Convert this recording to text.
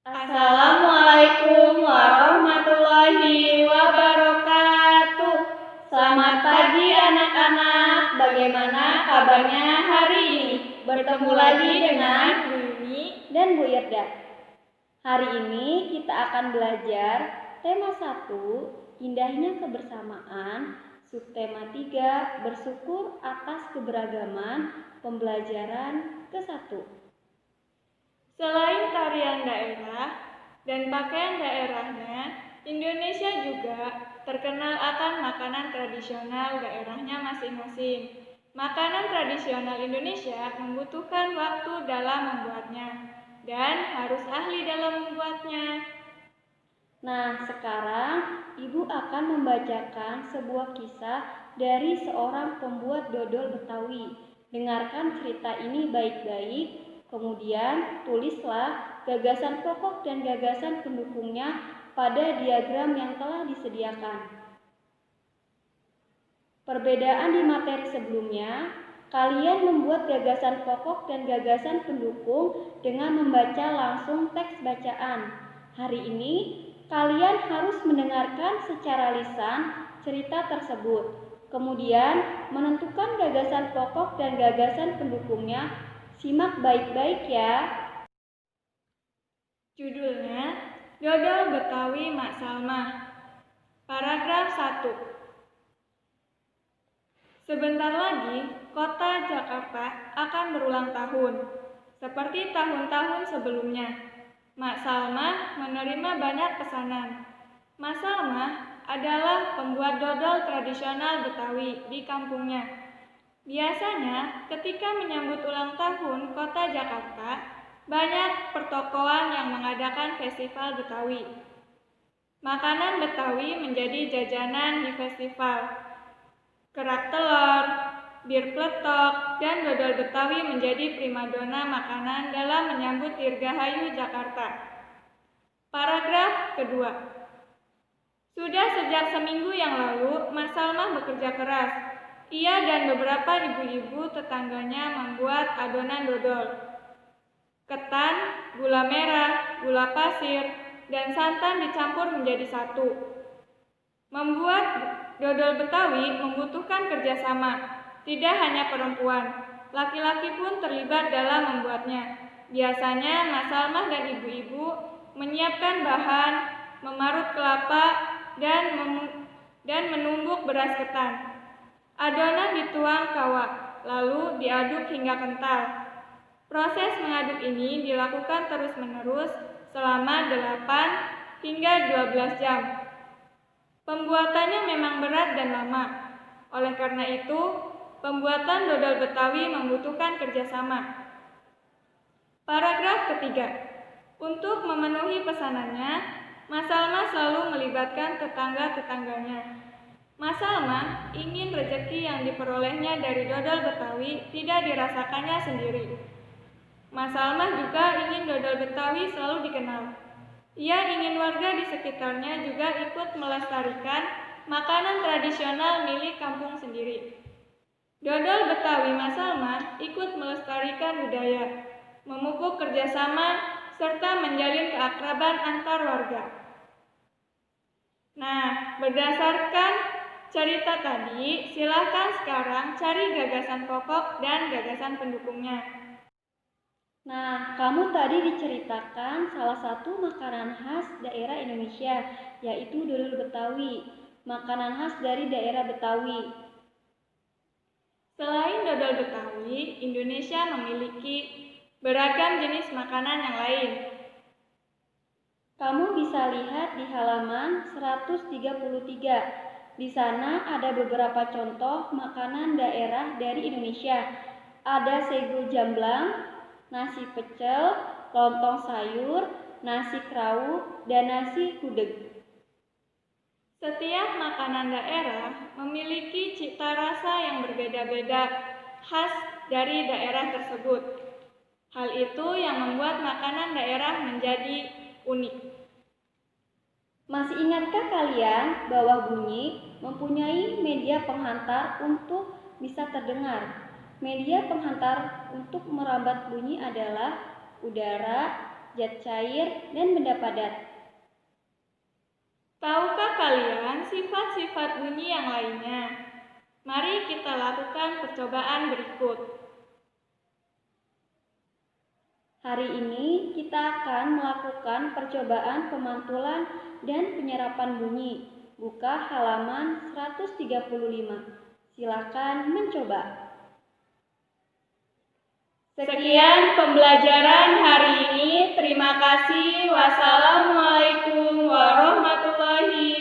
Assalamualaikum warahmatullahi wabarakatuh. Selamat pagi anak-anak. Bagaimana kabarnya hari ini? Bertemu lagi dengan Bu Yuni dan Bu Irda. Hari ini kita akan belajar tema 1, indahnya kebersamaan, subtema 3, bersyukur atas keberagaman, pembelajaran ke-1. Selain tarian daerah dan pakaian daerahnya, Indonesia juga terkenal akan makanan tradisional daerahnya masing-masing. Makanan tradisional Indonesia membutuhkan waktu dalam membuatnya dan harus ahli dalam membuatnya. Nah, sekarang Ibu akan membacakan sebuah kisah dari seorang pembuat dodol Betawi. Dengarkan cerita ini baik-baik. Kemudian, tulislah gagasan pokok dan gagasan pendukungnya pada diagram yang telah disediakan. Perbedaan di materi sebelumnya, kalian membuat gagasan pokok dan gagasan pendukung dengan membaca langsung teks bacaan. Hari ini, kalian harus mendengarkan secara lisan cerita tersebut. Kemudian, menentukan gagasan pokok dan gagasan pendukungnya. Simak baik-baik ya. Judulnya, Dodol Betawi Mak Salma. Paragraf 1. Sebentar lagi, kota Jakarta akan berulang tahun. Seperti tahun-tahun sebelumnya, Mak Salma menerima banyak pesanan. Mak Salma adalah pembuat dodol tradisional Betawi di kampungnya. Biasanya, ketika menyambut ulang tahun kota Jakarta, banyak pertokoan yang mengadakan festival Betawi. Makanan Betawi menjadi jajanan di festival. Kerak telur, bir peletok, dan dodol Betawi menjadi primadona makanan dalam menyambut Dirgahayu Jakarta. Paragraf kedua. Sudah sejak seminggu yang lalu, Mak Salma bekerja keras. Ia dan beberapa ibu-ibu tetangganya membuat adonan dodol. Ketan, gula merah, gula pasir, dan santan dicampur menjadi satu. Membuat dodol Betawi membutuhkan kerjasama, tidak hanya perempuan. Laki-laki pun terlibat dalam membuatnya. Biasanya Mak Salma dan ibu-ibu menyiapkan bahan, memarut kelapa, dan menumbuk beras ketan. Adonan dituang kawah, lalu diaduk hingga kental. Proses mengaduk ini dilakukan terus-menerus selama 8 hingga 12 jam. Pembuatannya memang berat dan lama. Oleh karena itu, pembuatan dodol Betawi membutuhkan kerjasama. Paragraf ketiga. Untuk memenuhi pesanannya, Mak Salma selalu melibatkan tetangga-tetangganya. Mak Salma ingin rezeki yang diperolehnya dari dodol Betawi tidak dirasakannya sendiri. Mak Salma juga ingin dodol Betawi selalu dikenal. Ia ingin warga di sekitarnya juga ikut melestarikan makanan tradisional milik kampung sendiri. Dodol Betawi Mak Salma ikut melestarikan budaya, memupuk kerjasama, serta menjalin keakraban antar warga. Nah, berdasarkan cerita tadi, silakan sekarang cari gagasan pokok dan gagasan pendukungnya. Nah, kamu tadi diceritakan salah satu makanan khas daerah Indonesia, yaitu dodol Betawi, makanan khas dari daerah Betawi. Selain dodol Betawi, Indonesia memiliki beragam jenis makanan yang lain. Kamu bisa lihat di halaman 133. Di sana ada beberapa contoh makanan daerah dari Indonesia. Ada sego jamblang, nasi pecel, lontong sayur, nasi kerawu, dan nasi gudeg. Setiap makanan daerah memiliki cita rasa yang berbeda-beda khas dari daerah tersebut. Hal itu yang membuat makanan daerah menjadi unik. Masih ingatkah kalian bahwa bunyi mempunyai media penghantar untuk bisa terdengar? Media penghantar untuk merambat bunyi adalah udara, zat cair, dan benda padat. Tahukah kalian sifat-sifat bunyi yang lainnya? Mari kita lakukan percobaan berikut. Hari ini kita akan melakukan percobaan pemantulan dan penyerapan bunyi. Buka halaman 135. Silakan mencoba. Sekian pembelajaran hari ini. Terima kasih. Wassalamualaikum warahmatullahi